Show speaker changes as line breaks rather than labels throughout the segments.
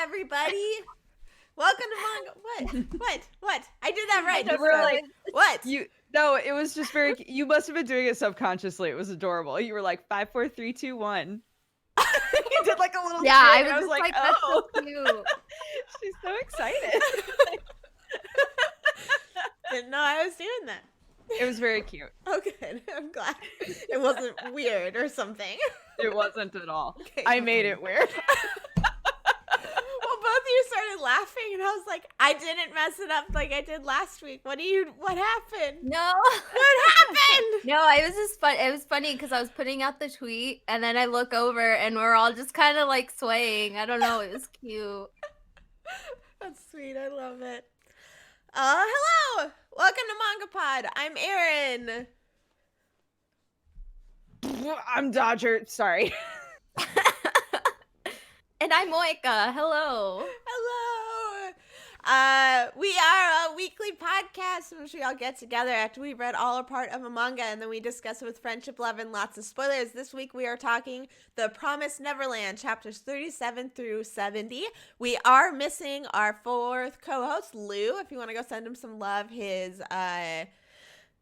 everybody. Welcome to Manga. What? I did that right.
You were like,
what?
No, it was just very. You must have been doing it subconsciously. It was adorable. You were like 5, 4, 3, 2, 1. You did like a little.
Yeah,
jig,
I was
like,
that's
oh,
so cute.
She's so excited.
Didn't know I was doing that.
It was very cute.
Oh, good. I'm glad it wasn't weird or something.
It wasn't at all.
Okay.
I made it weird.
Well, both of you started laughing, and I was like, I didn't mess it up like I did last week. What happened?
No.
What happened?
No, it was just fun. It was funny because I was putting out the tweet, and then I look over, and we're all just kind of like swaying. I don't know. It was cute.
That's sweet. I love it. Hello. Welcome to MangaPod. I'm Erin.
I'm Dodger. Sorry.
And I'm Moika. Hello.
Hello. We are a weekly podcast in which we all get together after we've read all or part of a manga, and then we discuss it with friendship, love, and lots of spoilers. This week we are talking The Promised Neverland, chapters 37 through 70. We are missing our fourth co-host, Lou. If you want to go send him some love, his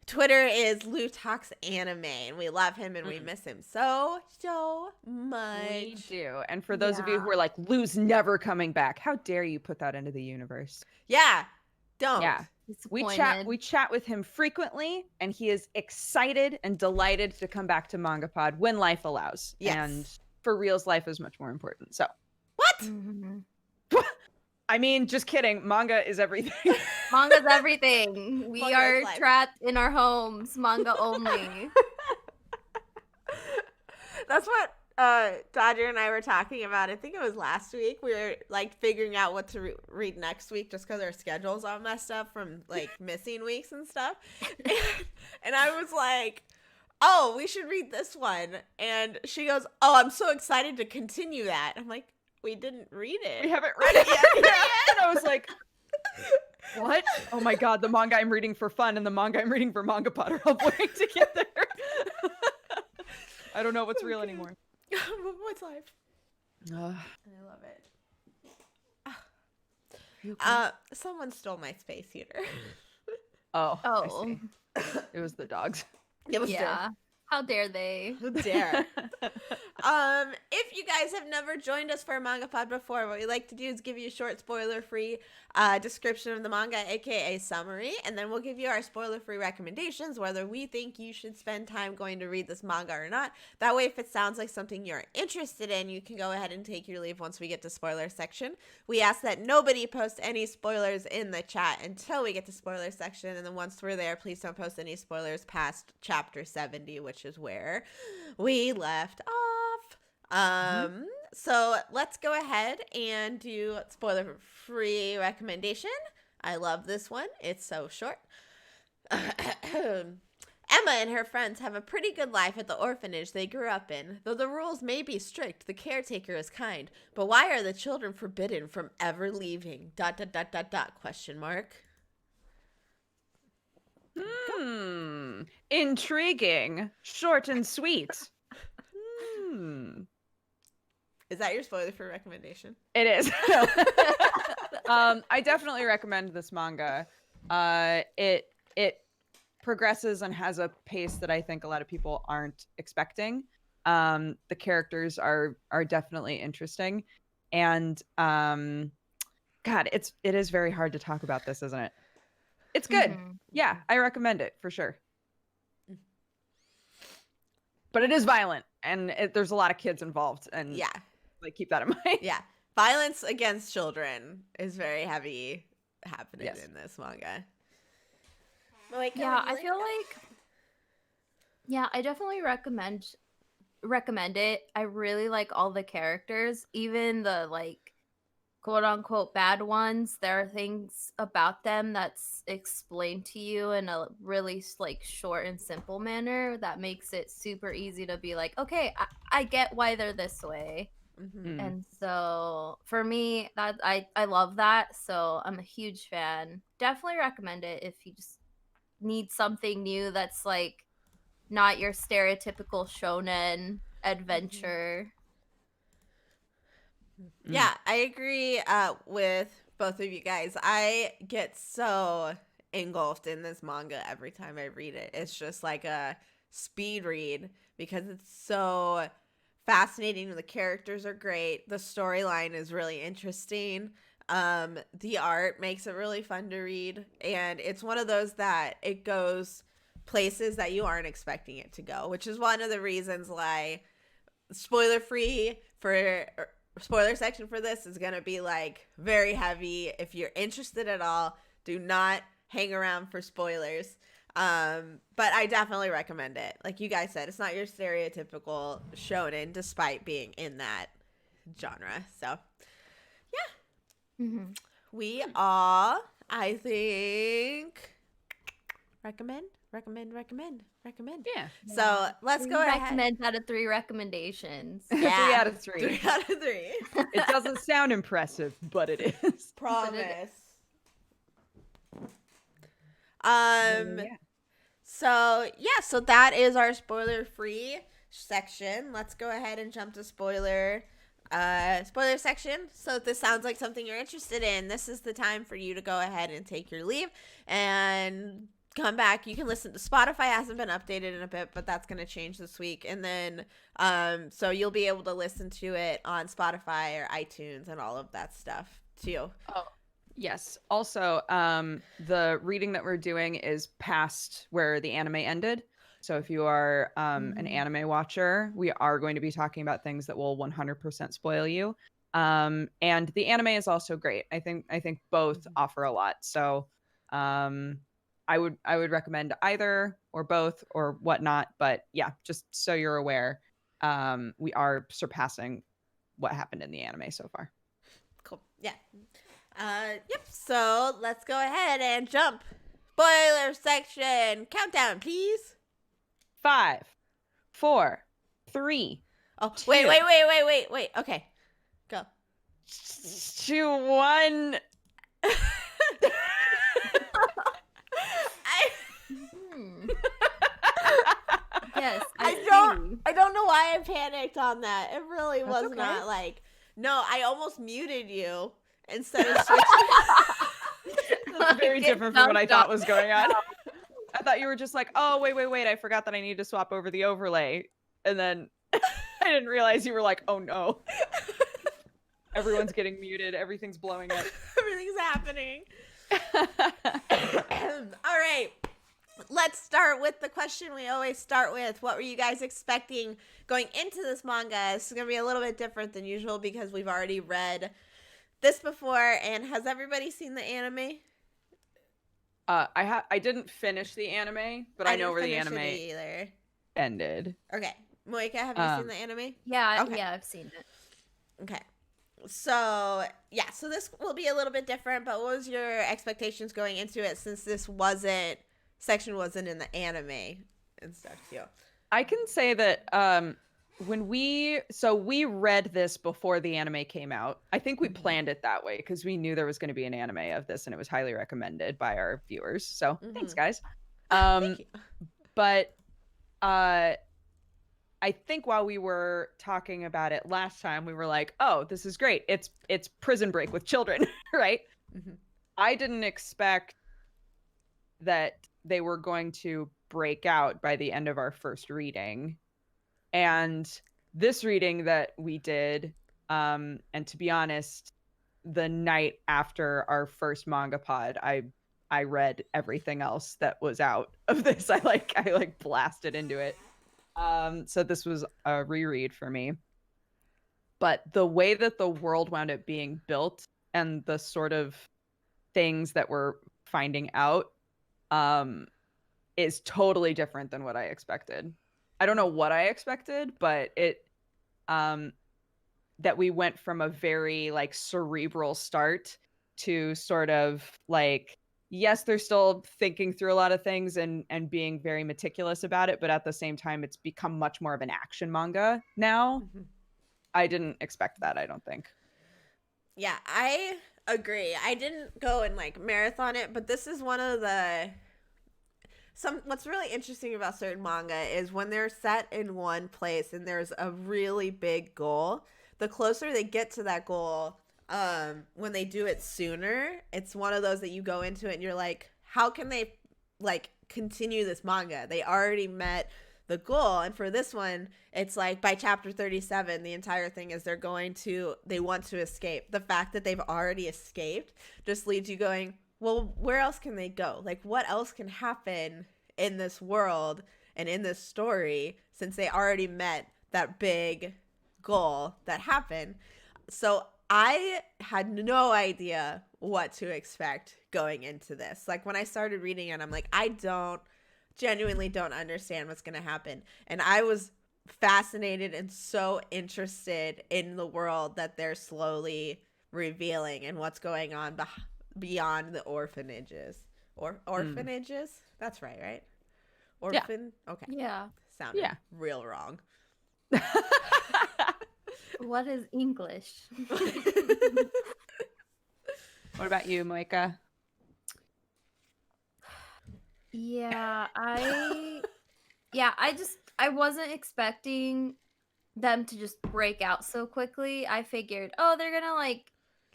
Twitter is Lou Talks Anime, and we love him and we miss him so much.
We do. And for those of you who are like, Lou's never coming back, how dare you put that into the universe?
Yeah, don't.
Yeah. We chat with him frequently, and he is excited and delighted to come back to MangaPod when life allows.
Yes.
And for reals, life is much more important. So
what?
Mm-hmm.
I mean, just kidding. Manga is everything.
Manga's everything. We
Manga
are
is life.
trapped in our homes. Manga only.
That's what Dodger and I were talking about. I think it was last week. We were like figuring out what to read next week just because our schedules all messed up from like missing weeks and stuff. And I was like, oh, we should read this one. And she goes, oh, I'm so excited to continue that. I'm like, we didn't read it.
We haven't read it yet. And I was like, what? Oh my god, the manga I'm reading for fun and the manga I'm reading for MangaPod are all blurring together. I don't know what's real anymore.
What's life? I love it. Someone stole my space heater.
Oh.
Oh.
It was the dogs.
It was
Yeah. How dare they?
How dare. If you guys have never joined us for a MangaPod before, what we like to do is give you a short spoiler-free description of the manga, aka summary, and then we'll give you our spoiler-free recommendations, whether we think you should spend time going to read this manga or not. That way, if it sounds like something you're interested in, you can go ahead and take your leave once we get to spoiler section. We ask that nobody post any spoilers in the chat until we get to spoiler section, and then once we're there, please don't post any spoilers past chapter 70, which is where we left off. So let's go ahead and do spoiler-free recommendation. I love this one. It's so short. Emma and her friends have a pretty good life at the orphanage they grew up in. Though the rules may be strict, the caretaker is kind. But why are the children forbidden from ever leaving? ... question mark.
Intriguing. Short and sweet.
Is that your spoiler-free recommendation?
It is. I definitely recommend this manga. It progresses and has a pace that I think a lot of people aren't expecting. The characters are definitely interesting, and God, it is very hard to talk about this, isn't it? It's good. Yeah, I recommend it for sure. But it is violent, and there's a lot of kids involved, and
yeah,
like keep that in mind.
Yeah, violence against children is very heavy happening in this manga. Like,
yeah, I feel like. Yeah, I definitely recommend it. I really like all the characters, even the like quote unquote bad ones. There are things about them that's explained to you in a really like short and simple manner that makes it super easy to be like, okay, I get why they're this way. And so for me, that I love that. So I'm a huge fan. Definitely recommend it if you just need something new that's like not your stereotypical shonen adventure.
Yeah, I agree with both of you guys. I get so engulfed in this manga every time I read it. It's just like a speed read because it's so fascinating. The characters are great. The storyline is really interesting. The art makes it really fun to read, and it's one of those that it goes places that you aren't expecting it to go, which is one of the reasons why spoiler free for spoiler section for this is gonna be like very heavy. If you're interested at all, do not hang around for spoilers. But I definitely recommend it. Like you guys said, it's not your stereotypical shonen despite being in that genre. So
Mhm.
we all, I think, recommend.
Yeah.
So let's
Three
go ahead.
recommends out of 3 recommendations.
3 out of 3.
3 out of 3.
It doesn't sound impressive, but it is.
Promise.
Yeah.
So that is our spoiler free section. Let's go ahead and jump to spoiler section. So if this sounds like something you're interested in, this is the time for you to go ahead and take your leave and come back. You can listen to Spotify. Hasn't been updated in a bit, but that's going to change this week. And then so you'll be able to listen to it on Spotify or iTunes and all of that stuff too.
Oh, yes. Also, the reading that we're doing is past where the anime ended. So if you are an anime watcher, we are going to be talking about things that will 100% spoil you. And the anime is also great. I think both offer a lot. So I would recommend either or both or whatnot. But yeah, just so you're aware, we are surpassing what happened in the anime so far.
Cool. Yeah. Yep. So let's go ahead and jump. Spoiler section. Countdown, please.
5, 4, 3.
Oh,
2,
wait. Okay. Go.
2, 1.
Yes,
I don't know why I panicked on that. It really was
okay.
not like, no, I almost muted you instead of switching.
That's very different from what I thought was going on. I thought you were just like, oh, wait, I forgot that I need to swap over the overlay. And then I didn't realize you were like, oh no. Everyone's getting muted. Everything's blowing up.
Everything's happening. All right. Let's start with the question we always start with. What were you guys expecting going into this manga? This is going to be a little bit different than usual because we've already read this before. And has everybody seen the anime?
I didn't finish the anime, but I know where the anime
either.
ended.
Okay. Moika, have you seen the anime?
Yeah,
Okay.
yeah, I've seen it.
Okay. So, yeah, so this will be a little bit different, but what was your expectations going into it since this section wasn't in the anime and stuff too?
I can say that we read this before the anime came out. I think we planned it that way because we knew there was going to be an anime of this and it was highly recommended by our viewers. So thanks, guys.
Thank you.
But I think while we were talking about it last time, we were like, oh, this is great. It's Prison Break with children, right?
Mm-hmm.
I didn't expect that they were going to break out by the end of our first reading. And this reading that we did, and to be honest, the night after our first MangaPod, I read everything else that was out of this. I blasted into it. So this was a reread for me. But the way that the world wound up being built and the sort of things that we're finding out is totally different than what I expected. I don't know what I expected, but that we went from a very like cerebral start to sort of like, yes, they're still thinking through a lot of things and being very meticulous about it, but at the same time, it's become much more of an action manga now.
Mm-hmm.
I didn't expect that, I don't think.
Yeah, I agree. I didn't go and like marathon it, but this is one of what's really interesting about certain manga is when they're set in one place and there's a really big goal, the closer they get to that goal, when they do it sooner, it's one of those that you go into it and you're like, how can they like continue this manga? They already met the goal. And for this one, it's like by chapter 37, the entire thing is they want to escape. The fact that they've already escaped just leads you going, well, where else can they go? Like, what else can happen in this world and in this story since they already met that big goal that happened? So I had no idea what to expect going into this. Like, when I started reading it, I'm like, I genuinely don't understand what's going to happen. And I was fascinated and so interested in the world that they're slowly revealing and what's going on beyond the orphanages. Orphanages? That's right? Orphan? Yeah. Okay.
Yeah.
Sounded real wrong.
What is English?
What about you, Moika?
Yeah, I wasn't expecting them to just break out so quickly. I figured, oh, they're gonna like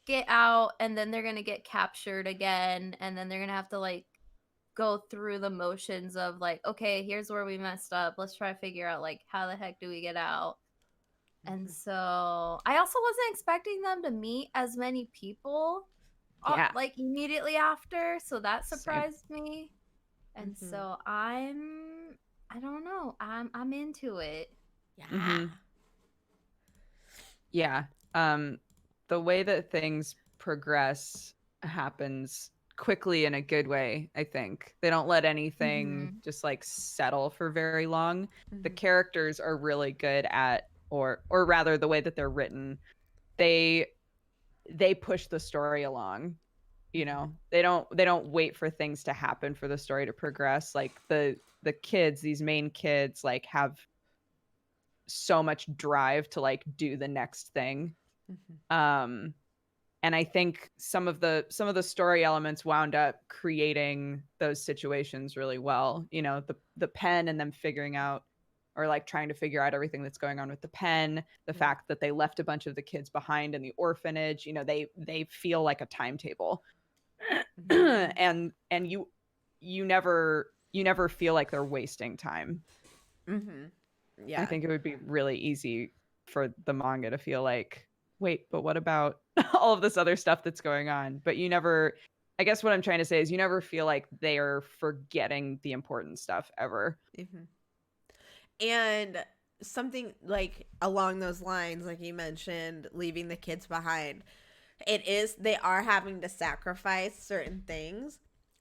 get out and then they're gonna get captured again, and then they're gonna have to like go through the motions of like, okay, here's where we messed up. Let's try to figure out like how the heck do we get out. And so I also wasn't expecting them to meet as many people like immediately after, so that surprised me. And so I don't know. I'm into it.
Yeah.
Yeah. The way that things progress happens quickly in a good way, I think. They don't let anything just like settle for very long. The characters are really good at, or rather the way that they're written, they push the story along. You know, they don't wait for things to happen for the story to progress. Like the kids, these main kids, like have so much drive to like do the next thing. And I think some of the story elements wound up creating those situations really well. You know, the pen and them figuring out, or like trying to figure out everything that's going on with the pen, the fact that they left a bunch of the kids behind in the orphanage. You know, they feel like a timetable. and you never feel like they're wasting time.
Yeah,
I think it would be really easy for the manga to feel like, wait, but what about all of this other stuff that's going on? But you never, I guess what I'm trying to say is you never feel like they're forgetting the important stuff ever.
And something like along those lines, like you mentioned, leaving the kids behind, they are having to sacrifice certain things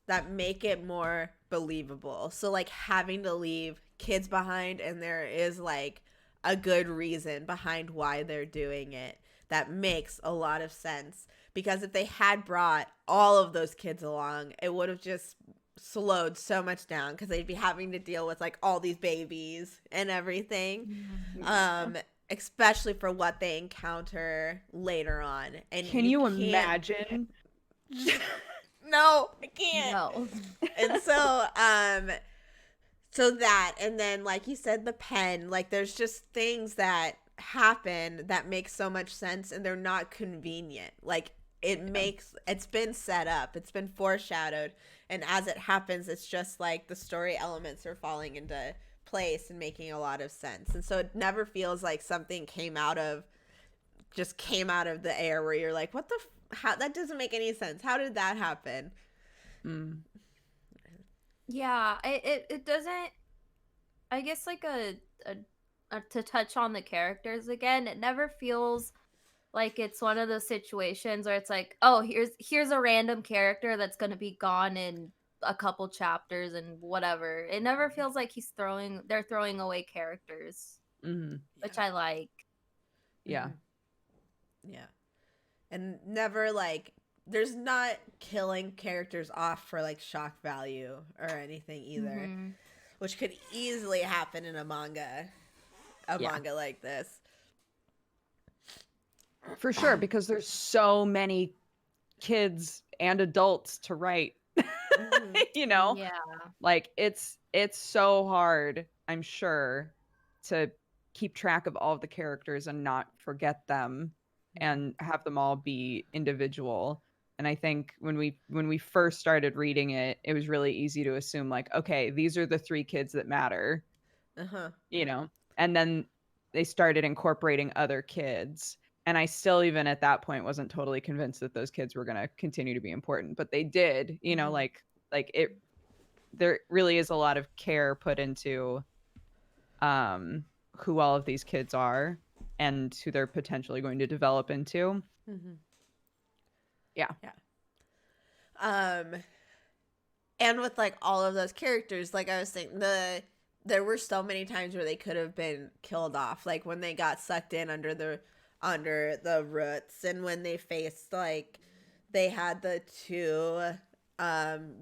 that make it more believable. So like having to leave kids behind, and there is like a good reason behind why they're doing it that makes a lot of sense. Because if they had brought all of those kids along, it would have just slowed so much down, because they'd be having to deal with like all these babies and everything. Especially for what they encounter later on. And
can you imagine?
No, I can't.
No.
And so so that, and then like you said, the pen, like there's just things that happen that make so much sense, and they're not convenient. Like it's been set up, it's been foreshadowed, and as it happens, it's just like the story elements are falling into place and making a lot of sense. And so it never feels like something came out of the air where you're like, what the how, that doesn't make any sense. How did that happen?
Yeah, it doesn't. I guess like to touch on the characters again, it never feels like it's one of those situations where it's like, oh, here's a random character that's going to be gone in a couple chapters and whatever. It never feels like they're throwing away characters, which I like.
Yeah.
And never like, there's not killing characters off for like shock value or anything either, which could easily happen in a manga like this.
For sure, because there's so many kids and adults to write. You know, like it's so hard, I'm sure, to keep track of all of the characters and not forget them and have them all be individual. And I think when we first started reading it, it was really easy to assume like, okay, these are the 3 kids that matter, you know, and then they started incorporating other kids. And I still, even at that point, wasn't totally convinced that those kids were going to continue to be important, but they did, you know, like it, there really is a lot of care put into who all of these kids are and who they're potentially going to develop into. Yeah.
And with like all of those characters, like I was saying, there were so many times where they could have been killed off, like when they got sucked in under the roots, and when they faced, like, they had the 2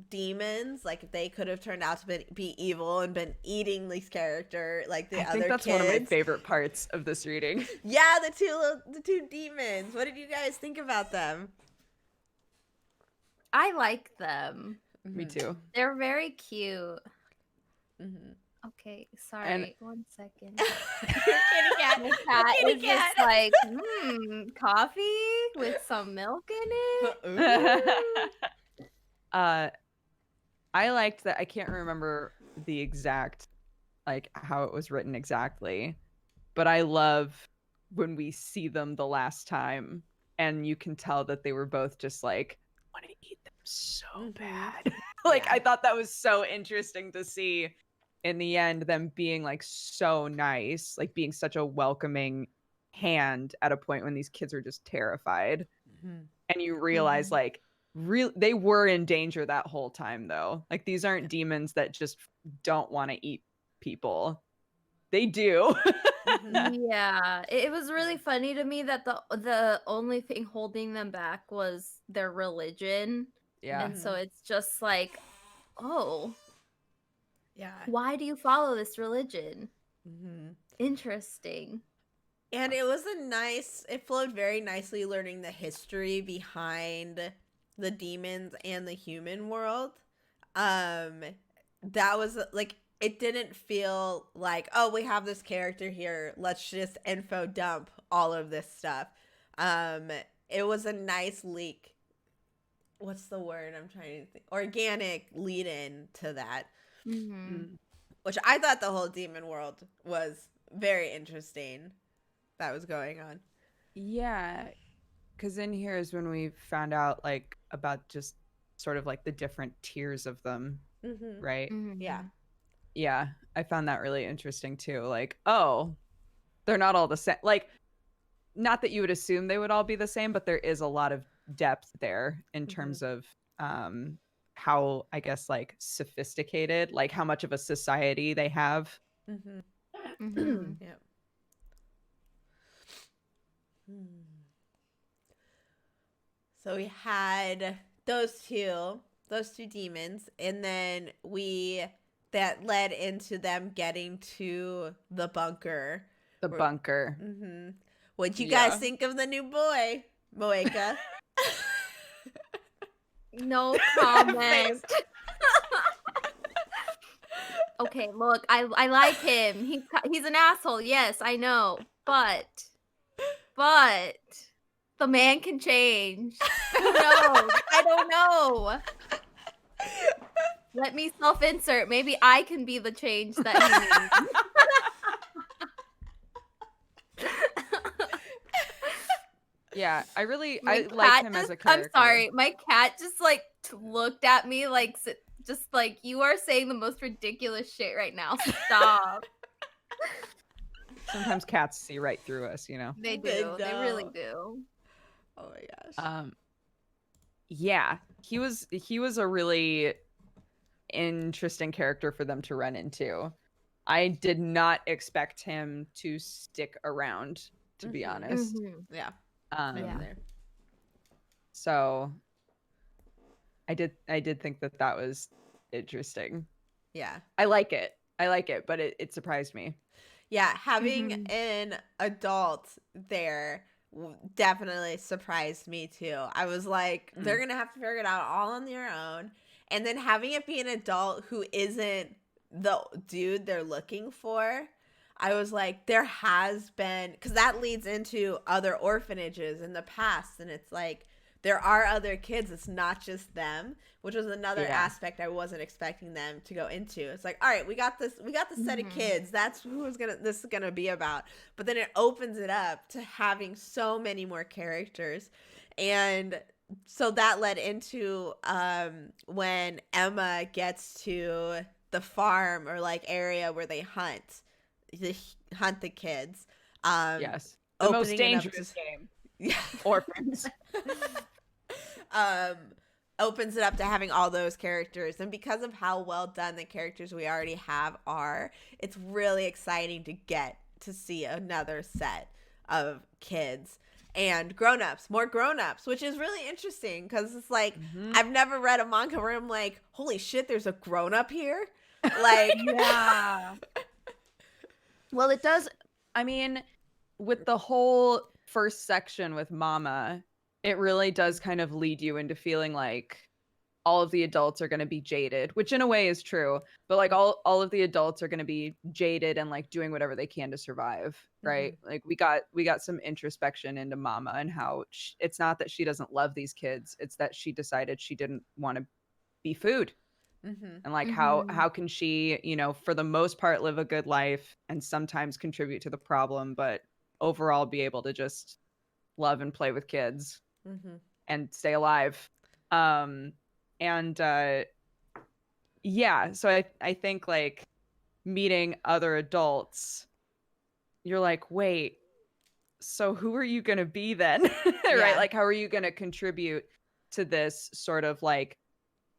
demons, like they could have turned out to be evil and been eating these character, like the
I
other
think that's
kids.
one of my favorite parts of this reading.
Yeah, the two demons. What did you guys think about them?
I like them.
Me too.
They're very cute. Okay, sorry.
And-
1 second.
Kitty cat.
My cat
Kitty
is
cat.
just like, coffee with some milk in it.
I liked that. I can't remember the exact, like, how it was written exactly, but I love when we see them the last time and you can tell that they were both just like, want to eat them so bad. Like,
Yeah.
I thought that was so interesting to see in the end, them being like so nice, like being such a welcoming hand at a point when these kids are just terrified. And you realize like they were in danger that whole time though. Like, these aren't demons that just don't want to eat people. They do.
Yeah, it was really funny to me that the only thing holding them back was their religion.
Yeah.
And so it's just like, oh,
Yeah.
why do you follow this religion? Interesting.
And it flowed very nicely, learning the history behind the demons and the human world. That was like, it didn't feel like, oh, we have this character here, let's just info dump all of this stuff. It was a nice leak. What's the word I'm trying to think? Organic lead in to that. Which I thought the whole demon world was very interesting that was going on.
Yeah, because in here is when we found out like about just sort of like the different tiers of them, right? Yeah, I found that really interesting too. Like, oh, they're not all the same. Like, not that you would assume they would all be the same, but there is a lot of depth there in terms of how, I guess, like sophisticated, like how much of a society they have.
Yeah. So we had those two demons, and then that led into them getting to the bunker.
The bunker.
What'd you guys think of the new boy, Moeka?
No comment. Okay, look, I like him. He's an asshole. Yes, I know. But the man can change. Who knows? I don't know. Let me self-insert. Maybe I can be the change that he needs.
Yeah, I
My
like
cat
him as a
just-
character.
I'm sorry, my cat just like looked at me like just like, you are saying the most ridiculous shit right now. Stop.
Sometimes cats see right through us, you know.
They
They
do. They really
don't.
do.
Oh my gosh.
Yeah, he was a really interesting character for them to run into. I did not expect him to stick around, to be honest.
Yeah.
Yeah.
There.
So I did think that was interesting.
Yeah.
I like it, but it surprised me.
Yeah, having an adult there definitely surprised me too. I was like, they're gonna have to figure it out all on their own, and then having it be an adult who isn't the dude they're looking for, I was like, there has been, because that leads into other orphanages in the past, and it's like there are other kids. It's not just them, which was another aspect I wasn't expecting them to go into. It's like, all right, we got this set of kids. That's who this is gonna be about. But then it opens it up to having so many more characters, and so that led into when Emma gets to the farm or like area where they hunt the kids.
Yes. The most dangerous game.
Yeah.
Orphans.
Opens it up to having all those characters, and because of how well done the characters we already have are, it's really exciting to get to see another set of kids and more grown-ups, which is really interesting because it's like I've never read a manga where I'm like, holy shit, there's a grown-up here. Like,
yeah. Well, it does. I mean, with the whole first section with Mama, it really does kind of lead you into feeling like all of the adults are going to be jaded, which in a way is true, but like all of the adults are going to be jaded and like doing whatever they can to survive, right? Like we got some introspection into Mama and how it's not that she doesn't love these kids, it's that she decided she didn't want to be food. And like how can she, you know, for the most part live a good life and sometimes contribute to the problem, but overall be able to just love and play with kids and stay alive. Yeah, so I think like meeting other adults, you're like, wait, so who are you gonna be then? Right? Like how are you gonna contribute to this sort of like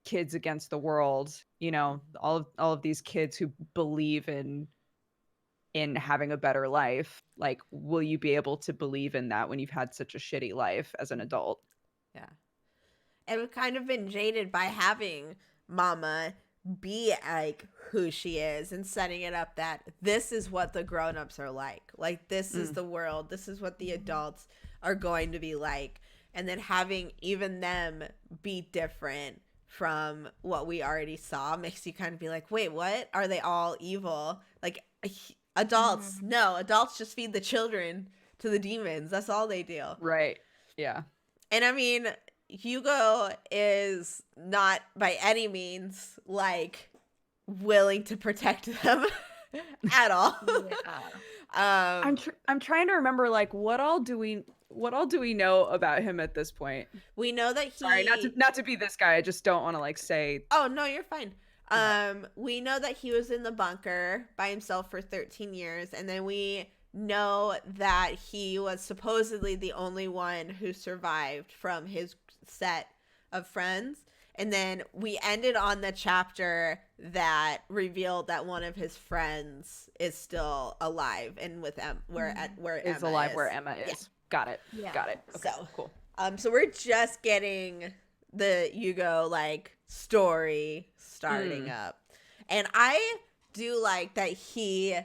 kids against the world, you know, all of these kids who believe in having a better life? Like, will you be able to believe in that when you've had such a shitty life as an adult?
Yeah. And we've kind of been jaded by having Mama be like who she is and setting it up that this is what the grown-ups are like. Like, this is the world. This is what the adults are going to be like. And then having even them be different from what we already saw makes you kind of be like, wait, what? Are they all evil? Like, adults, no, adults just feed the children to the demons. That's all they do.
Right. Yeah.
And I mean, Hugo is not by any means like willing to protect them at all.
I'm trying to remember, like, what all do we know about him at this point?
We know that he...
Sorry, not to be this guy. I just don't want to like say...
Oh, no, you're fine. We know that he was in the bunker by himself for 13 years, and then we know that he was supposedly the only one who survived from his set of friends. And then we ended on the chapter that revealed that one of his friends is still alive and with where Emma is.
Yeah. Got it.
Yeah.
Got it. Okay,
so
cool.
So we're just getting the Hugo like story starting up. And I do like that he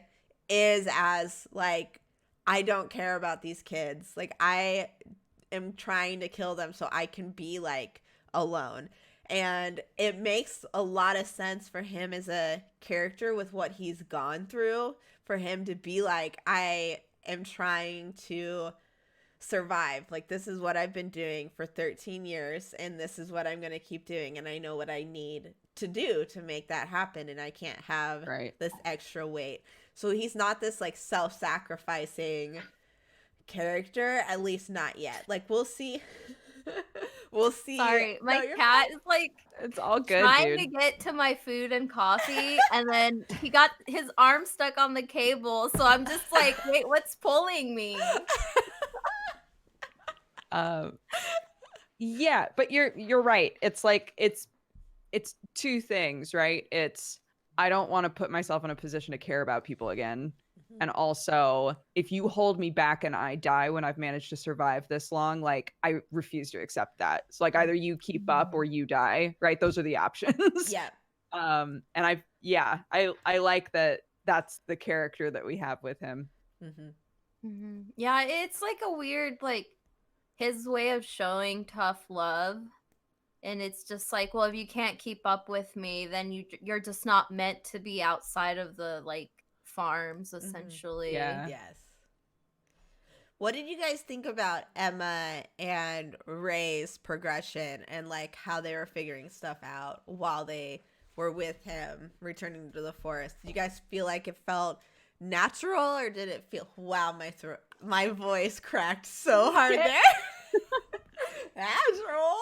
is as like, I don't care about these kids. Like, I am trying to kill them so I can be like alone. And it makes a lot of sense for him as a character with what he's gone through, for him to be like, I am trying to survive. Like, this is what I've been doing for 13 years, and this is what I'm going to keep doing. And I know what I need to do to make that happen, and I can't have this extra weight. So he's not this like self-sacrificing character, at least not yet. Like, we'll see. We'll see.
Sorry, my cat is like,
it's all good,
trying to get to my food and coffee, and then he got his arm stuck on the cable, so I'm just like, wait, what's pulling me?
Yeah, but you're right. It's like it's two things, right? It's, I don't want to put myself in a position to care about people again. And also, if you hold me back and I die when I've managed to survive this long, like, I refuse to accept that. So like, either you keep up or you die, right? Those are the options.
Yeah.
And I like that that's the character that we have with him.
Yeah, it's like a weird, like, his way of showing tough love. And it's just like, well, if you can't keep up with me, then you're just not meant to be outside of the like farms essentially.
Yeah.
Yes. What did you guys think about Emma and Ray's progression and like how they were figuring stuff out while they were with him returning to the forest? Did you guys feel like it felt natural, or did it feel, wow, my voice cracked so hard there. Natural.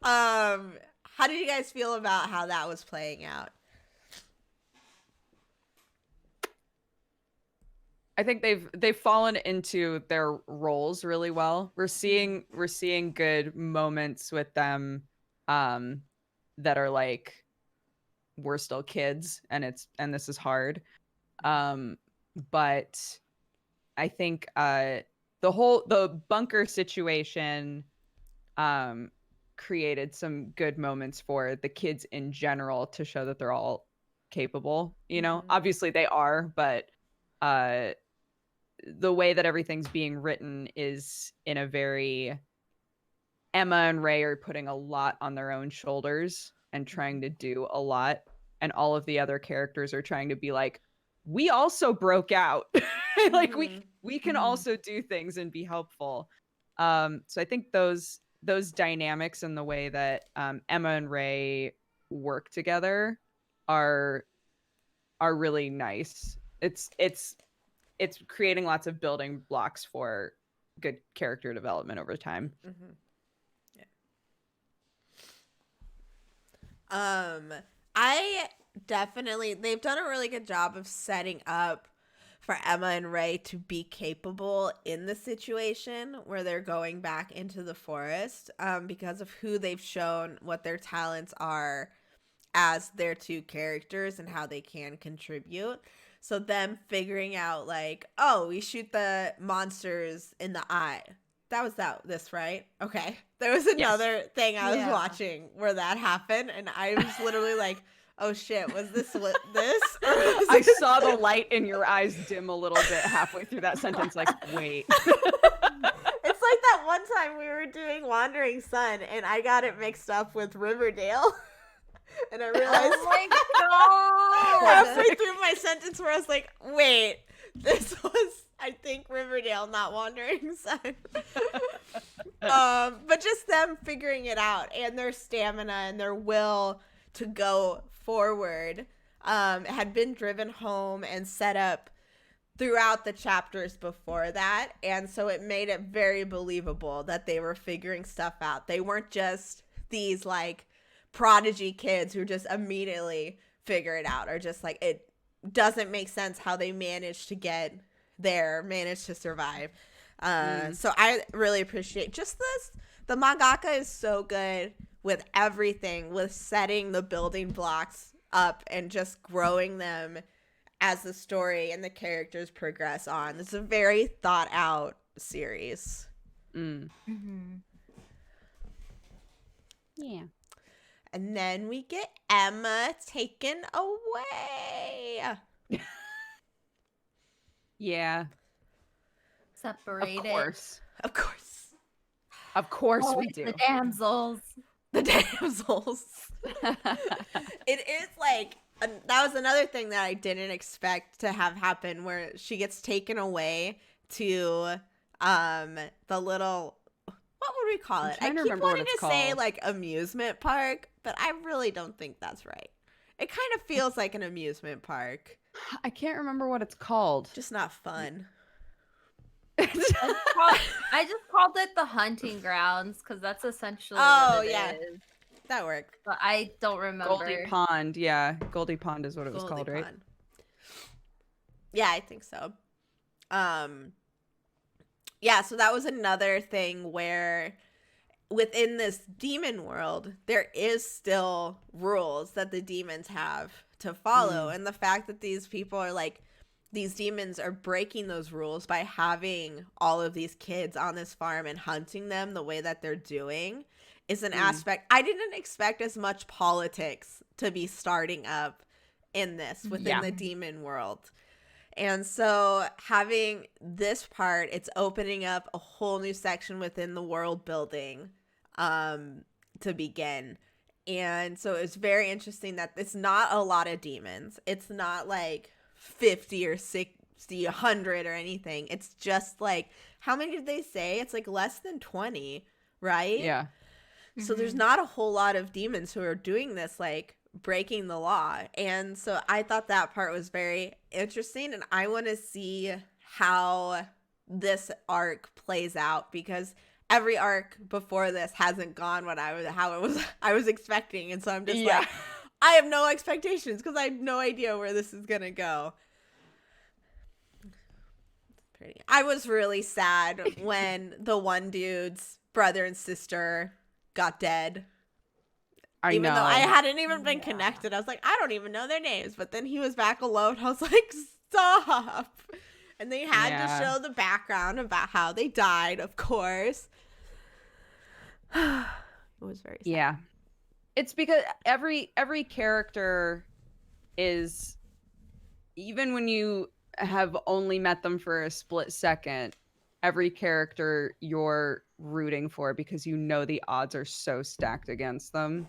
How did you guys feel about how that was playing out?
I think they've fallen into their roles really well. We're seeing good moments with them that are like, we're still kids and this is hard. But I think the bunker situation created some good moments for the kids in general to show that they're all capable, you know. Obviously they are, but the way that everything's being written is in a very, Emma and Ray are putting a lot on their own shoulders and trying to do a lot, and all of the other characters are trying to be like, we also broke out. Like we can also do things and be helpful. So I think those dynamics and the way that Emma and Ray work together are really nice. It's creating lots of building blocks for good character development over time.
I definitely, they've done a really good job of setting up for Emma and Ray to be capable in the situation where they're going back into the forest, because of who they've shown what their talents are as their two characters and how they can contribute. So them figuring out like, oh, we shoot the monsters in the eye. This, right? Okay. There was another thing I was watching where that happened, and I was literally like, oh shit, was this this?
I saw the light in your eyes dim a little bit halfway through that sentence, like, wait.
It's like that one time we were doing Wandering Sun, and I got it mixed up with Riverdale. And I realized,
oh my god,
halfway through my sentence where I was like, wait, this was, I think, Riverdale, not Wandering Sun. But just them figuring it out and their stamina and their will to go forward had been driven home and set up throughout the chapters before that. And so it made it very believable that they were figuring stuff out. They weren't just these like prodigy kids who just immediately figure it out, or just like, it doesn't make sense how they managed to get there, managed to survive. So I really appreciate just this. The mangaka is so good with everything, with setting the building blocks up and just growing them as the story and the characters progress on. It's a very thought out series.
Yeah.
And then we get Emma taken away.
Yeah.
separated.
Of course.
Of course
Oh,
we
it's
do.
the damsels.
The damsels. It is like, that was another thing that I didn't expect to have happen, where she gets taken away to the little, what would we call it? I keep wanting to say like amusement park, but I really don't think that's right. It kind of feels like an amusement park.
I can't remember what it's called.
Just not fun.
I just called it the hunting grounds because that's essentially what it is.
That worked.
But I don't remember.
Goldie Pond, yeah. Goldie Pond is what it was called, right?
Yeah, I think so. Yeah, so that was another thing where within this demon world, there is still rules that the demons have to follow. And the fact that these people are like, these demons are breaking those rules by having all of these kids on this farm and hunting them the way that they're doing is an aspect. I didn't expect as much politics to be starting up in this within the demon world. And so having this part, it's opening up a whole new section within the world building to begin. And so it's very interesting that it's not a lot of demons. It's not like 50 or 60, 100 or anything. It's just like, how many did they say? It's like less than 20, right?
Yeah.
So there's not a whole lot of demons who are doing this, like breaking the law. And so I thought that part was very interesting, and I want to see how this arc plays out, because every arc before this hasn't gone I was expecting. And so I'm just like, I have no expectations because I have no idea where this is gonna go. I was really sad when the one dude's brother and sister got dead. Even though I hadn't even been connected. I was like, I don't even know their names. But then he was back alone. I was like, stop. And they had to show the background about how they died, of course. It was very sad.
Yeah. It's because every character is, even when you have only met them for a split second, every character you're rooting for because you know the odds are so stacked against them.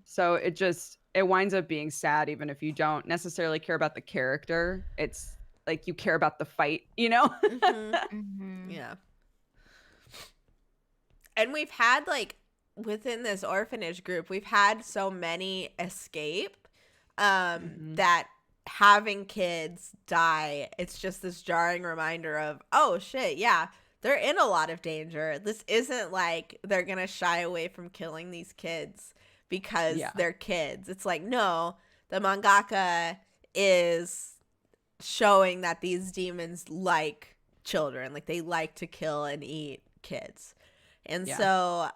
So it winds up being sad even if you don't necessarily care about the character. It's like you care about the fight, you know?
Yeah. And we've had, like, within this orphanage group, we've had so many escape that having kids die, it's just this jarring reminder of, oh shit, yeah, they're in a lot of danger. This isn't like they're gonna shy away from killing these kids because they're kids. It's like, no, the mangaka is showing that these demons like children, like they like to kill and eat kids. And so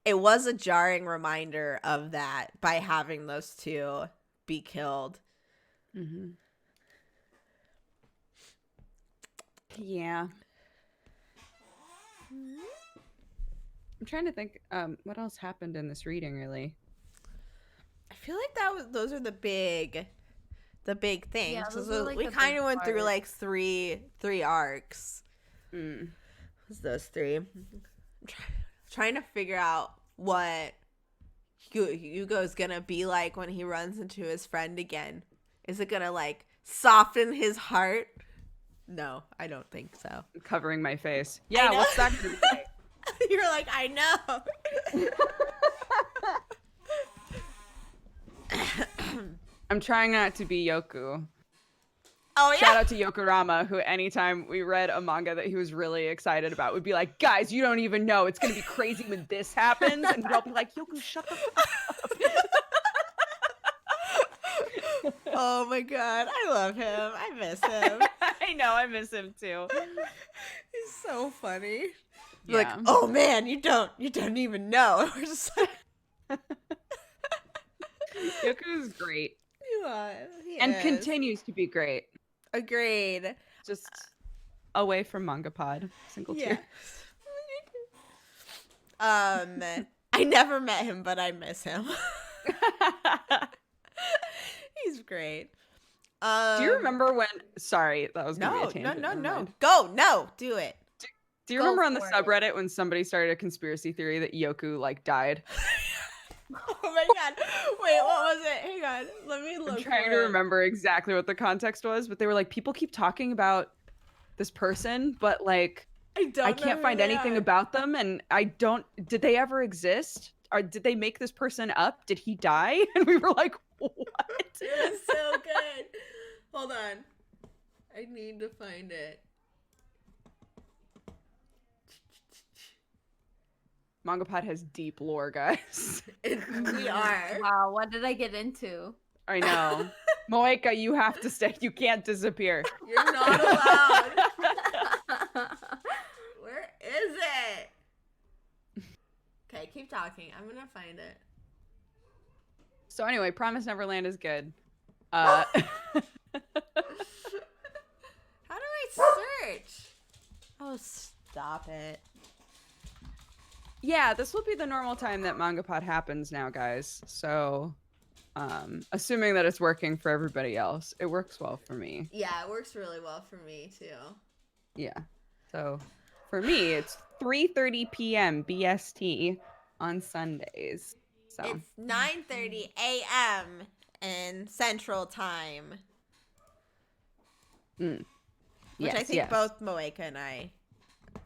it was a jarring reminder of that by having those two be killed.
Yeah. I'm trying to think what else happened in this reading, really.
I feel like those are the big things.
Yeah,
So
like
we kind of went through like three arcs. It was those three. I'm trying to figure out what Hugo's gonna be like when he runs into his friend again. Is it gonna like soften his heart? No, I don't think so.
I'm covering my face. Yeah, what's that gonna be?
You're like, I know.
I'm trying not to be Yoku.
Oh yeah.
Shout out to Yokorama, who anytime we read a manga that he was really excited about would be like, guys, you don't even know. It's gonna be crazy when this happens. And we'd all be like, Yoku, shut the fuck up.
Oh my god, I love him. I miss him.
I know, I miss him too.
He's so funny.
Yeah.
Like, oh man, you don't even know. We're just like,
Yoku is great.
he
And
is.
continues to be great.
Agreed.
Just away from MangaPod. Single tier.
I never met him, but I miss him. He's great.
Do you remember when? Sorry, that was gonna be a tangent.
No. Go, no, do it.
Do you remember on the subreddit when somebody started a conspiracy theory that Yoku like died?
Oh my god! Wait, what was it? Hang on, let me look.
I'm trying to remember exactly what the context was, but they were like, people keep talking about this person, but like, I can't find anything about them, and I don't. Did they ever exist? Or did they make this person up? Did he die? And we were like, what?
It was so good. Hold on, I need to find it.
MangaPod has deep lore, guys.
We are.
Wow, what did I get into?
I know. Moeka, you have to stay. You can't disappear.
You're not allowed. Where is it? Okay, keep talking. I'm gonna find it.
So anyway, Promised Neverland is good. How
do I search? Oh, stop it.
Yeah, this will be the normal time that MangaPod happens now, guys. So, assuming that it's working for everybody else, it works well for me.
Yeah, it works really well for me too.
Yeah. So, for me, it's 3:30 p.m. BST on Sundays. So
it's 9:30 a.m. in Central Time. Which
Yes,
I think
yes.
both Moeka and I.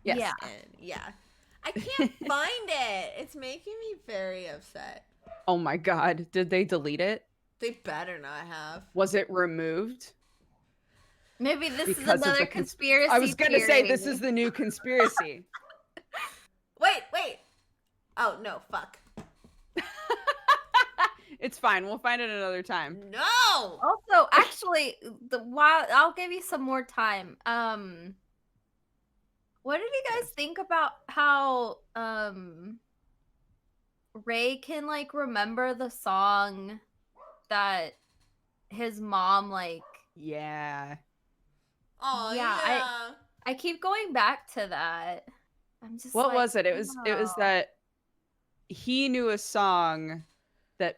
Yes.
Yeah.
And yeah. I can't find it. It's making me very upset.
Oh my god, did they delete it?
They better not have.
Was it removed?
Maybe this
Because
is
of
another
the
conspiracy
I was gonna say
theory.
this is the new conspiracy.
Wait. Oh, no, fuck.
It's fine. We'll find it another time.
No!
Also, actually, while I'll give you some more time. What did you guys think about how Ray can like remember the song that his mom like?
Yeah.
Oh,
Yeah,
yeah.
I keep going back to that. I'm just
What
like,
was it? It was that he knew a song that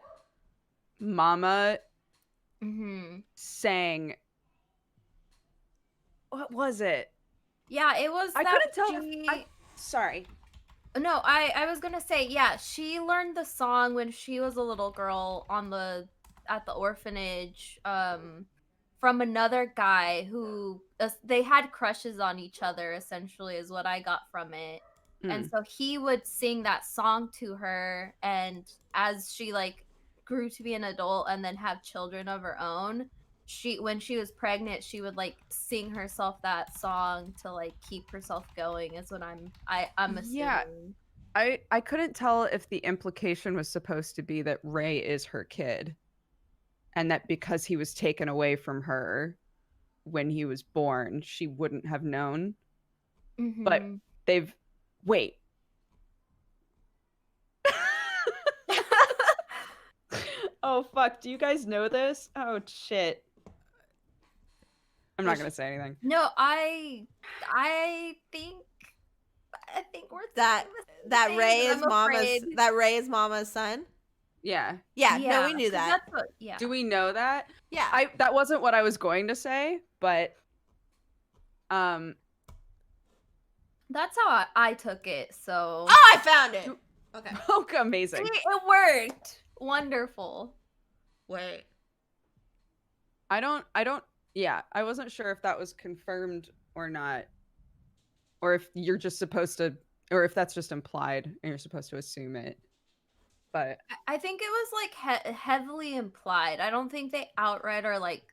Mama sang. What was it?
Yeah, it was.
I
that
couldn't tell
she...
Sorry.
No, I was gonna say, yeah, she learned the song when she was a little girl at the orphanage, from another guy who they had crushes on each other. Essentially, is what I got from it. And so he would sing that song to her, and as she like grew to be an adult and then have children of her own, when she was pregnant, she would like sing herself that song to like keep herself going, is what I'm assuming.
Yeah. I couldn't tell if the implication was supposed to be that Ray is her kid, and that because he was taken away from her when he was born, she wouldn't have known. But wait. Oh fuck, do you guys know this? Oh shit. I'm not gonna say anything.
No, I think we're
That Ray is Mama's son?
Yeah.
Yeah, no, we knew that.
Do we know that?
Yeah.
That wasn't what I was going to say, but
that's how I took it. So
I found it. Okay.
Oh, amazing.
See, it worked. Wonderful.
Wait.
I wasn't sure if that was confirmed or not, or if you're just supposed to, or if that's just implied and you're supposed to assume it. But
I think it was like heavily implied. I don't think they outright are like,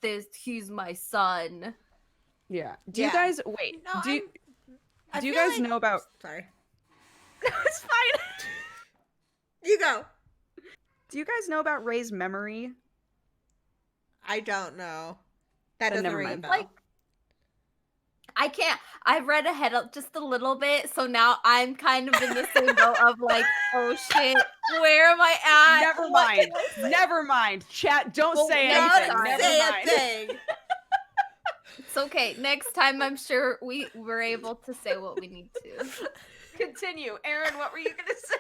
he's my son.
Yeah. Do you guys wait?
No,
do you guys know about?
Sorry.
It's fine.
You go.
Do you guys know about Ray's memory?
I don't know. That doesn't ring a bell.
Like, I can't. I've read ahead just a little bit, so now I'm kind of in the same boat of like, oh shit, where am I at?
Never mind. Chat, don't say
Don't
anything. Never
say
mind.
a thing.
It's okay. Next time, I'm sure we were able to say what we need to.
Continue. Aaron, what were you going to say?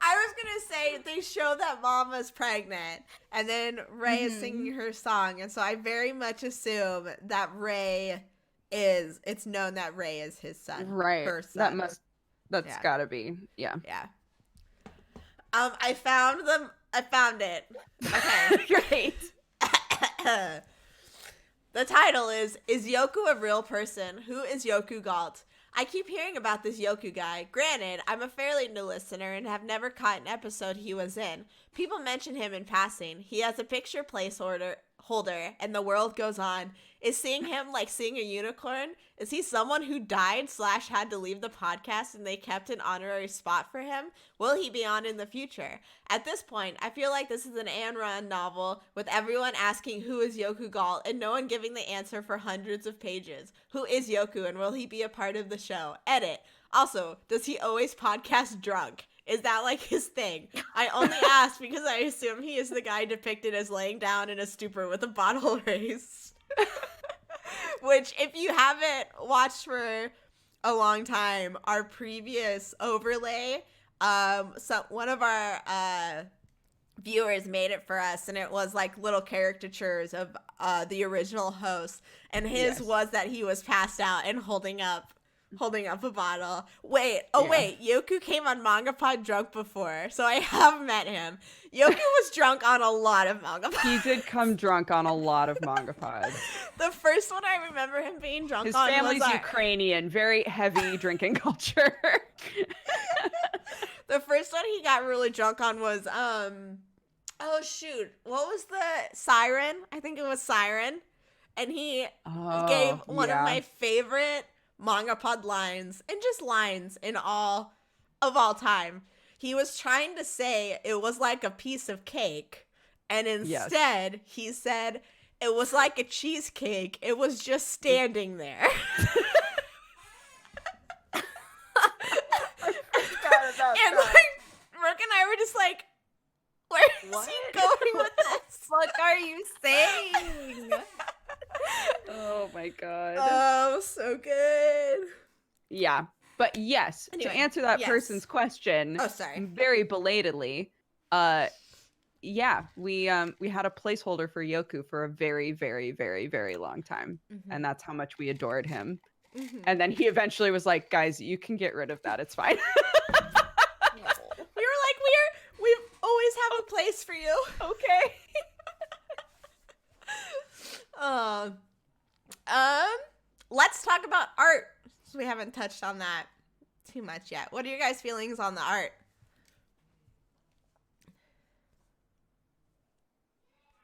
I was going to say they show that Mama's pregnant and then Ray is singing her song. And so I very much assume that it's known that Ray is his son.
Right.
Her son.
That's gotta be. Yeah.
Yeah. I found it. Okay.
Great.
The title is Yoku a real person? Who is Yoku Galt? I keep hearing about this Yoku guy. Granted, I'm a fairly new listener and have never caught an episode he was in. People mention him in passing. He has a picture placeholder and the world goes on. Is seeing him like seeing a unicorn? Is he someone who died / had to leave the podcast and they kept an honorary spot for him? Will he be on in the future? At this point, I feel like this is an Ayn Rand novel with everyone asking who is Yoku Galt and no one giving the answer for hundreds of pages. Who is Yoku and will he be a part of the show? Edit. Also, does he always podcast drunk? Is that like his thing? I only ask because I assume he is the guy depicted as laying down in a stupor with a bottle raised. Which, if you haven't watched for a long time, our previous overlay, one of our viewers made it for us, and it was like little caricatures of the original host, and his was that he was passed out and holding up holding up a bottle. Wait,
Yeah.
wait, Yoku came on MangaPod drunk before, so I have met him. Yoku was drunk on a lot of MangaPod.
He did come drunk on a lot of MangaPod.
The first one I remember him being drunk
His
on
family's
was
Ukrainian, very heavy drinking culture.
the first one he got really drunk on was oh shoot, what was the Siren? I think it was Siren, and he gave one of my favorite MangaPod lines, and just lines in all time. He was trying to say it was like a piece of cake, and instead he said it was like a cheesecake. It was just standing there. And like Brooke and I were just like, where is he going with this?
What are you saying?
Oh my god.
Oh, so good.
Yeah. But yes,
Anyway,
to answer that
yes.
person's question,
Oh, sorry.
very belatedly, yeah, we had a placeholder for Yoku for a very, very, very, very long time.
Mm-hmm.
And that's how much we adored him.
Mm-hmm.
And then he eventually was like, guys, you can get rid of that. It's fine.
We were like, we always have a place for you.
Okay.
Let's talk about art. We haven't touched on that too much yet. What are your guys' feelings on the art?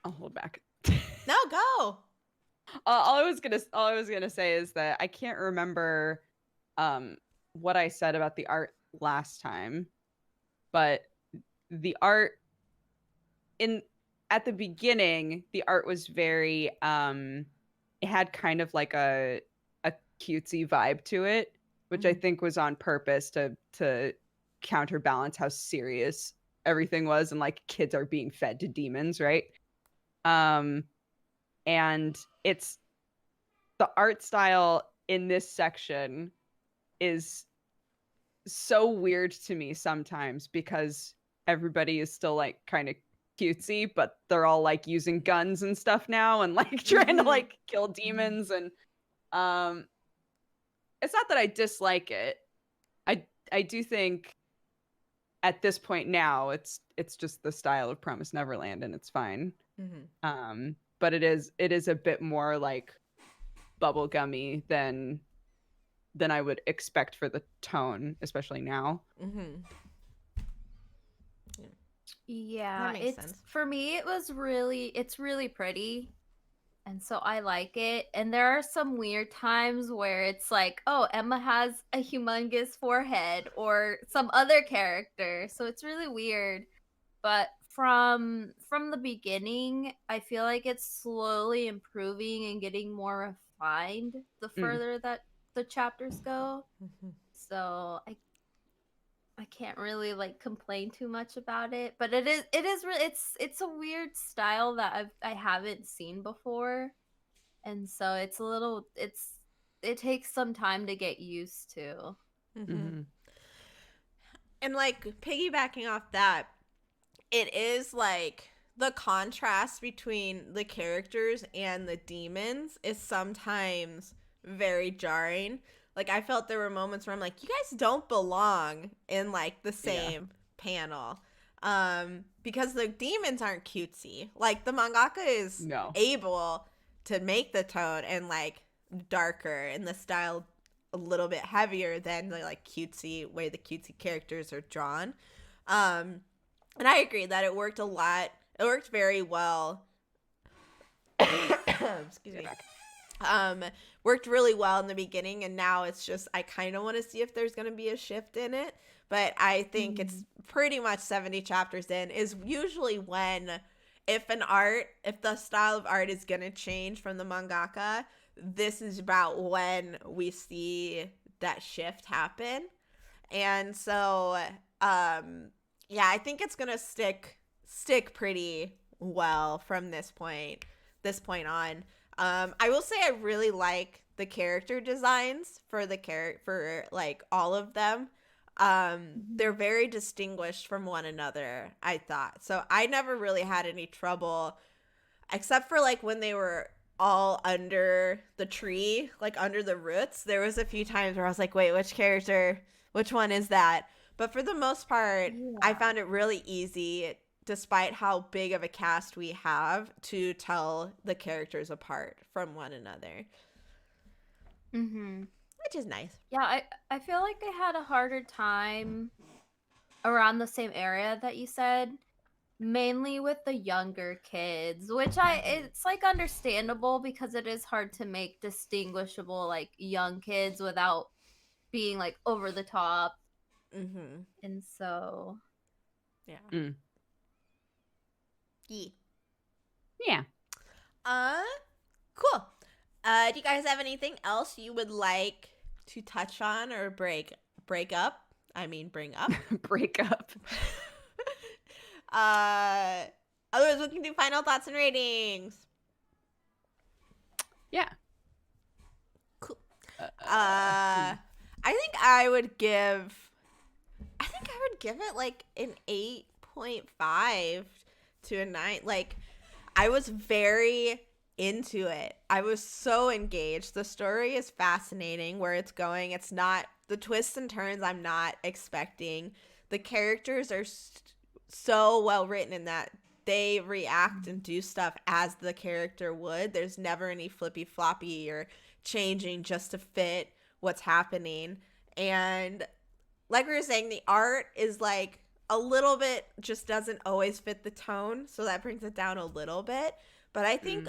I'll hold back.
No, go.
All I was gonna say is that I can't remember what I said about the art last time, but the art at the beginning, the art was very it had kind of like a cutesy vibe to it, which I think was on purpose to counterbalance how serious everything was, and like kids are being fed to demons, right? And it's the art style in this section is so weird to me sometimes because everybody is still like kind of cutesy, but they're all like using guns and stuff now and like trying to like kill demons. And it's not that I dislike it. I do think at this point now it's just the style of Promised Neverland and it's fine. But it is a bit more like bubblegummy than I would expect for the tone, especially now.
Yeah,
That makes sense.
For me it's really pretty, and so I like it. And there are some weird times where it's like, oh, Emma has a humongous forehead, or some other character, so it's really weird. But from the beginning, I feel like it's slowly improving and getting more refined the further that the chapters go. So I can't really like complain too much about it, but it is really it's a weird style that I haven't seen before, and so it's a little it takes some time to get used to.
And like piggybacking off that, it is like the contrast between the characters and the demons is sometimes very jarring. Like I felt there were moments where I'm like, you guys don't belong in like the same panel. Because the demons aren't cutesy. Like the mangaka is able to make the tone and like darker and the style a little bit heavier than the like cutesy way the cutesy characters are drawn. And I agree that it worked a lot. It worked very well. Excuse me. Worked really well in the beginning, and now it's just I kind of want to see if there's going to be a shift in it. But I think it's pretty much 70 chapters in is usually when if the style of art is going to change from the mangaka, this is about when we see that shift happen. And so yeah, I think it's going to stick pretty well from this point on. I will say I really like the character designs for like all of them. They're very distinguished from one another, I thought. So I never really had any trouble, except for like when they were all under the tree, like under the roots, there was a few times where I was like, wait, which one is that? But for the most part, I found it really easy, despite how big of a cast we have, to tell the characters apart from one another.
Mm-hmm.
Which is nice.
Yeah, I feel like I had a harder time around the same area that you said, mainly with the younger kids, which it's like understandable because it is hard to make distinguishable like young kids without being like over the top.
Mm-hmm.
And so
Yeah.
Mm.
Yeah. Cool. Do you guys have anything else you would like to touch on or bring up?
Break up.
Otherwise we can do final thoughts and ratings.
Yeah.
Cool. I think I would give it like an 8.5 to a 9. Like, I was very into it. I was so engaged. The story is fascinating where it's going. It's not the twists and turns I'm not expecting. The characters are so well written in that they react and do stuff as the character would. There's never any flippy floppy or changing just to fit what's happening. And like we were saying, the art is like a little bit, just doesn't always fit the tone, so that brings it down a little bit. But I think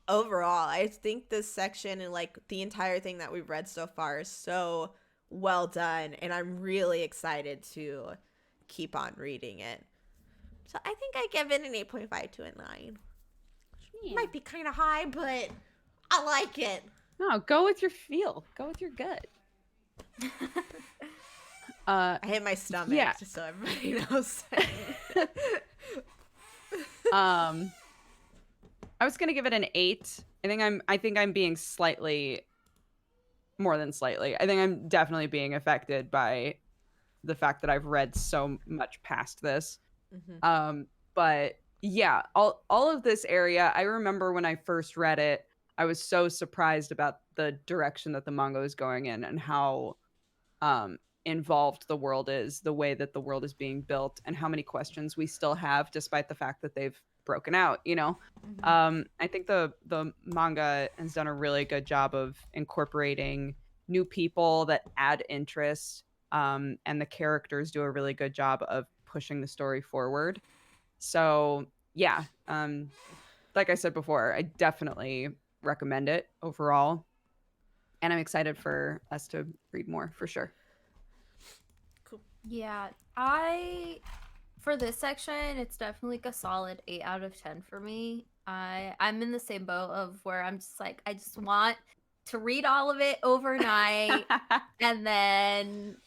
overall, I think this section and like the entire thing that we've read so far is so well done, and I'm really excited to keep on reading it. So I think I give it an 8.5 to a 9.
Yeah.
Might be kind of high, but I like it.
No, go with your feel. Go with your gut.
I hit my stomach, just so everybody knows.
I was gonna give it an 8. I think I'm being slightly more than slightly. I think I'm definitely being affected by the fact that I've read so much past this.
Mm-hmm.
But yeah, all of this area, I remember when I first read it, I was so surprised about the direction that the manga is going in and how involved the world is, the way that the world is being built, and how many questions we still have despite the fact that they've broken out, you know. I think the manga has done a really good job of incorporating new people that add interest, and the characters do a really good job of pushing the story forward. So yeah, like I said before, I definitely recommend it overall, and I'm excited for us to read more for sure.
yeah, for this section, it's definitely like a solid 8 out of 10 for me. I'm in the same boat of where I'm just like, I just want to read all of it overnight and then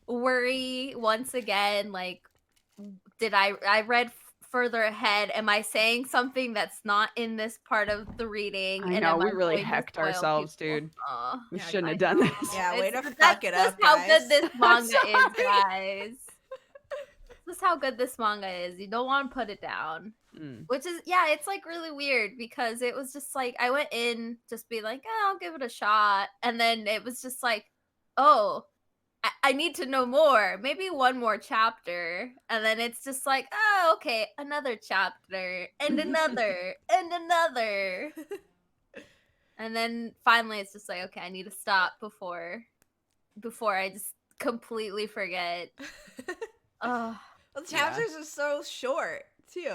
worry once again, like, did I read further ahead? Am I saying something that's not in this part of the reading?
I
And
know,
am
we
I
really
going to
hecked
spoil
ourselves,
people?
dude.
Aw.
We
Yeah,
shouldn't
I
have done
know.
this.
Yeah, way to
That's
fuck it up,
how
guys.
good this manga is,
Sorry.
guys. This is how good this manga is. You don't want to put it down. Which is, yeah, it's like really weird because it was just like, I went in just being like, oh, I'll give it a shot. And then it was just like, oh, I need to know more. Maybe one more chapter. And then it's just like, oh, okay, another chapter and another and another. And then finally it's just like, okay, I need to stop before I just completely forget. Oh,
Well, the chapters are so short too.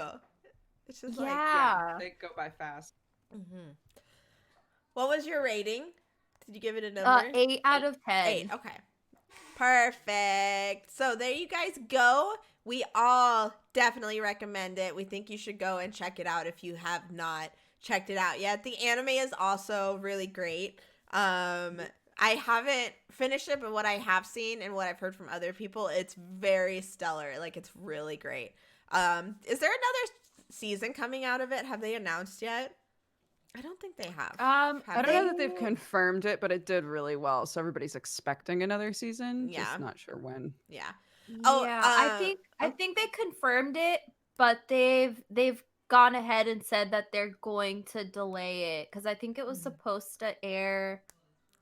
It's just
They go by fast.
Mm-hmm. What was your rating? Did you give it a number?
8 out of 10.
8. Okay. Perfect. So there you guys go. We all definitely recommend it. We think you should go and check it out if you have not checked it out yet. The anime is also really great. I haven't finished it, but what I have seen and what I've heard from other people, it's very stellar. Like, it's really great. Is there another season coming out of it? Have they announced yet? I don't think they have.
I don't know that they've confirmed it, but it did really well, so everybody's expecting another season.
Yeah.
Just not sure when.
Yeah.
I think they confirmed it, but they've gone ahead and said that they're going to delay it because I think it was supposed to air.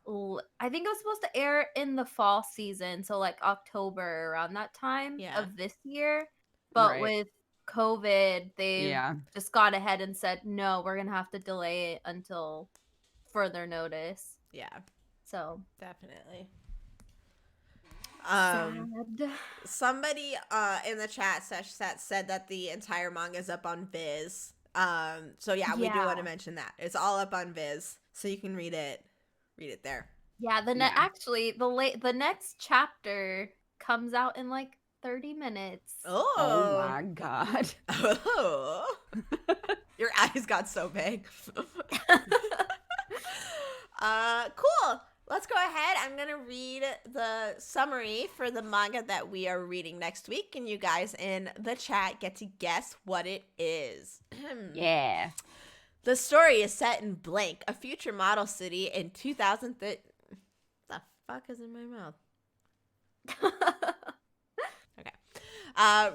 I think it was supposed to air in the fall season, so like October around that time of this year. But
Right.
with COVID, they've
Yeah.
just gone ahead and said no, we're gonna have to delay it until further notice.
Yeah,
So
definitely.
sad.
Somebody in the chat said that the entire manga is up on Viz. So yeah, we do want to mention that it's all up on Viz, so you can read it there.
Yeah, actually the next chapter comes out in like 30 minutes.
Oh my god.
Oh. Your eyes got so big. Cool. Let's go ahead. I'm going to read the summary for the manga that we are reading next week, and you guys in the chat get to guess what it is.
Yeah.
The story is set in Blank, a future model city in 2030. The fuck is in my mouth?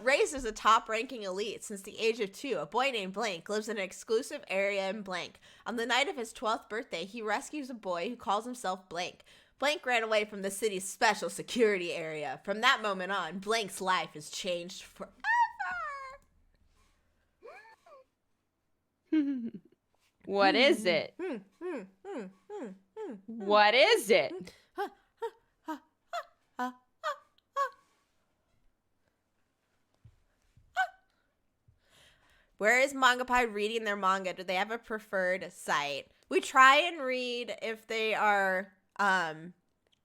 Raised as a top-ranking elite since the age of 2, a boy named Blank lives in an exclusive area in Blank. On the night of his 12th birthday, he rescues a boy who calls himself Blank. Blank ran away from the city's special security area. From that moment on, Blank's life has changed forever.
What is it? What is it?
Where is MangaPod reading their manga? Do they have a preferred site? We try and read if they are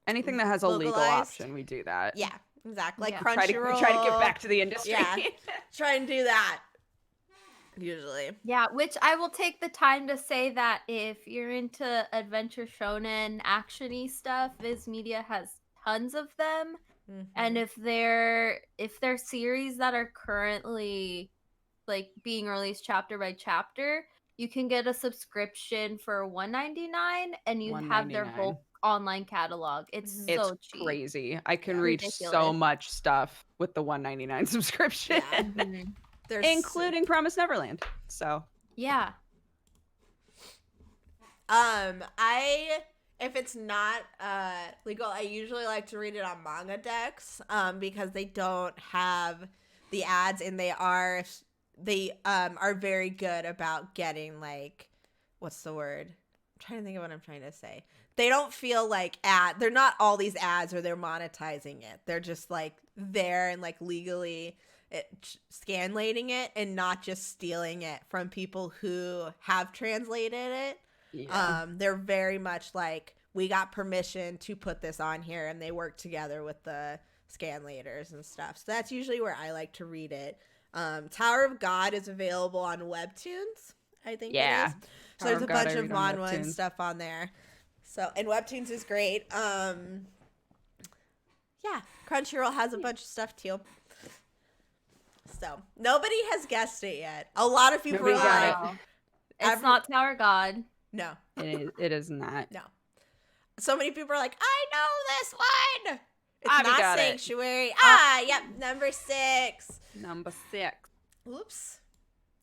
anything that has a legal
localized
option, we do that.
Yeah, exactly. Like
Try
Crunchyroll.
to get back to the industry.
Yeah, try and do that. Usually.
Yeah, which I will take the time to say that if you're into adventure shonen action-y stuff, Viz Media has tons of them.
Mm-hmm.
And if they're series that are currently like being released chapter by chapter, you can get a subscription for $1.99 and you have their whole online catalog. It's so cheap.
Crazy. I can read so much stuff with the $1.99 subscription.
Yeah.
Including Promised Neverland. So
yeah.
If it's not legal, I usually like to read it on Manga Dex because they don't have the ads, and they are very good about getting, like, what's the word? I'm trying to think of what I'm trying to say. They don't feel like they're not all these ads or they're monetizing it. They're just like there and like legally scanlating it and not just stealing it from people who have translated it. Yeah. They're very much like, we got permission to put this on here, and they work together with the scanlators and stuff. So that's usually where I like to read it. Tower of God is available on Webtoons, I think it is. So there's a bunch of manhwa and stuff on there. So, and Webtoons is great. Yeah, Crunchyroll has a bunch of stuff too. So nobody has guessed it yet. A lot of people are like,
it's not Tower of God.
No.
It is not.
No. So many people are like, I know this one. It's not Sanctuary. Yep, number 6.
Number 6.
Oops.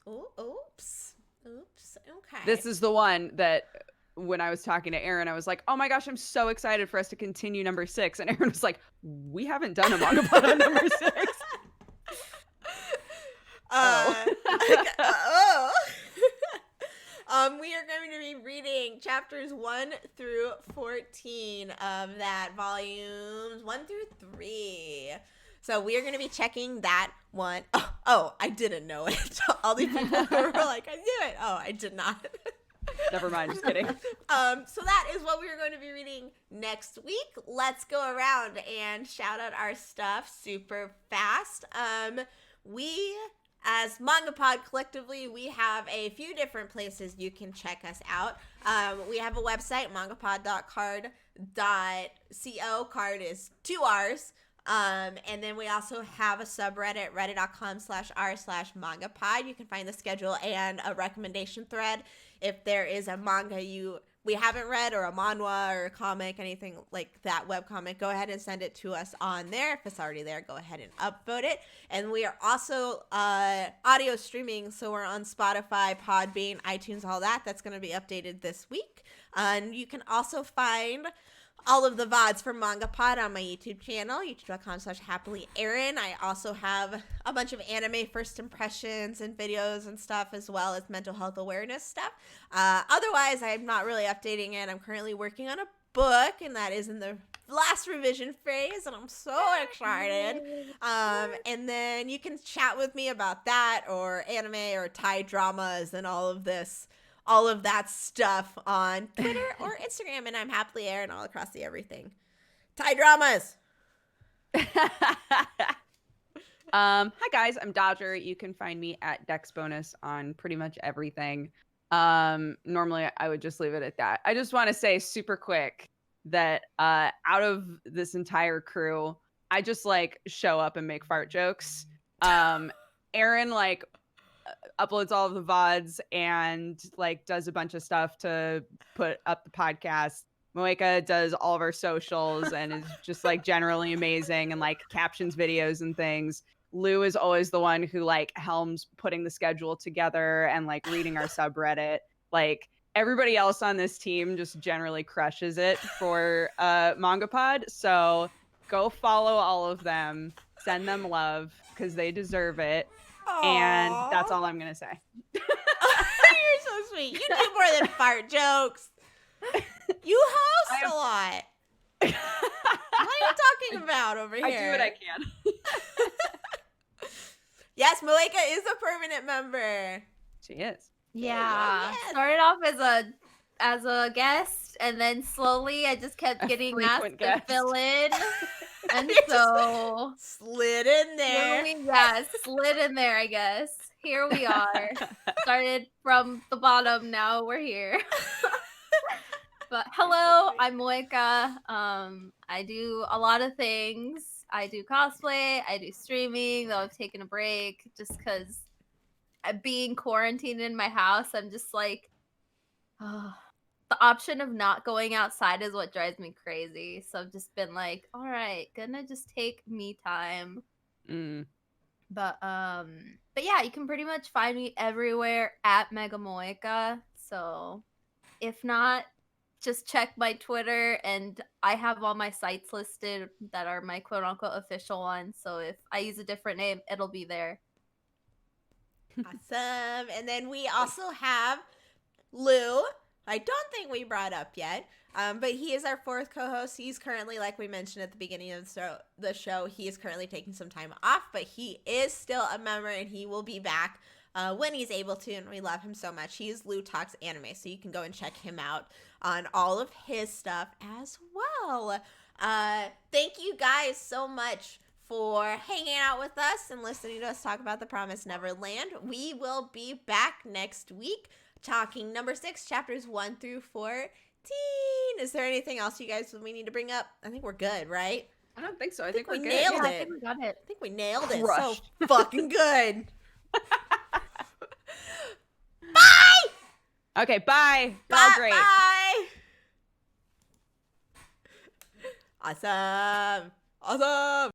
Ooh, oops. Okay.
This is the one that when I was talking to Aaron, I was like, oh my gosh, I'm so excited for us to continue number 6. And Aaron was like, we haven't done a MangaPod on number 6.
We are going to be reading chapters 1 through 14 of that, volumes 1 through 3. So we are going to be checking that one. Oh, I didn't know it. All the people who were like, I knew it. Oh, I did not.
Never mind, just kidding.
So that is what we're going to be reading next week. Let's go around and shout out our stuff super fast. We, as MangaPod collectively, we have a few different places you can check us out. We have a website, mangapod.card.co. Card is 2 R's. And then we also have a subreddit, reddit.com/r/mangapod. You can find the schedule and a recommendation thread. If there is a manga you we haven't read, or a manhwa or a comic, anything like that, webcomic, go ahead and send it to us on there. If it's already there, go ahead and upvote it. And we are also audio streaming, so we're on Spotify, Podbean, iTunes, all that. That's going to be updated this week. And you can also find all of the VODs from MangaPod on my YouTube channel, youtube.com/happilyerin. I also have a bunch of anime first impressions and videos and stuff, as well as mental health awareness stuff. Otherwise, I'm not really updating it. I'm currently working on a book, and that is in the last revision phase, and I'm so excited. And then you can chat with me about that, or anime, or Thai dramas, and all of that stuff on Twitter or Instagram, and I'm Happily Erin all across the everything. Thai dramas.
Hi guys, I'm Dodger. You can find me at DexBonus on pretty much everything. Normally I would just leave it at that. I just want to say super quick that out of this entire crew, I just like show up and make fart jokes. Erin like uploads all of the VODs and like does a bunch of stuff to put up the podcast. Moeka does all of our socials and is just like generally amazing and like captions videos and things. Lou is always the one who like helms putting the schedule together and like reading our subreddit. Like everybody else on this team just generally crushes it for MangaPod. So go follow all of them, send them love because they deserve it.
Aww.
And that's all I'm gonna say.
You're so sweet. You do more than fart jokes. You host a lot. What are you talking about over here?
I do what I can.
Yes, Moeka is a permanent member.
She is.
Yeah.
Yes.
Started off as a guest, and then slowly I just kept getting asked
frequent
to
guest.
fill in. And
You're
so
slid in there.
slid in there, I guess. Here we are. Started from the bottom, now we're here. But hello, I'm Moeka. I do a lot of things. I do cosplay, I do streaming, though I've taken a break just because being quarantined in my house, I'm just like, the option of not going outside is what drives me crazy. So I've just been like, all right, gonna just take me time. But yeah, you can pretty much find me everywhere at MegaMoeka. So if not, just check my Twitter, and I have all my sites listed that are my quote unquote official ones. So if I use a different name, it'll be there.
Awesome. And then we also have Lou. I don't think we brought up yet, but he is our fourth co-host. He's currently, like we mentioned at the beginning of the show, he is currently taking some time off, but he is still a member, and he will be back when he's able to, and we love him so much. He is Lou Talks Anime, so you can go and check him out on all of his stuff as well. Thank you guys so much for hanging out with us and listening to us talk about the Promised Neverland. We will be back next week talking number 6, chapters 1 through 14. Is there anything else you guys we need to bring up? I think we're good, right?
I don't think so. I think we're good.
Nailed it.
I think we got it.
I think we nailed it.
Crushed.
So fucking good. Bye!
Okay, bye. You're all great.
Bye! Awesome. Awesome.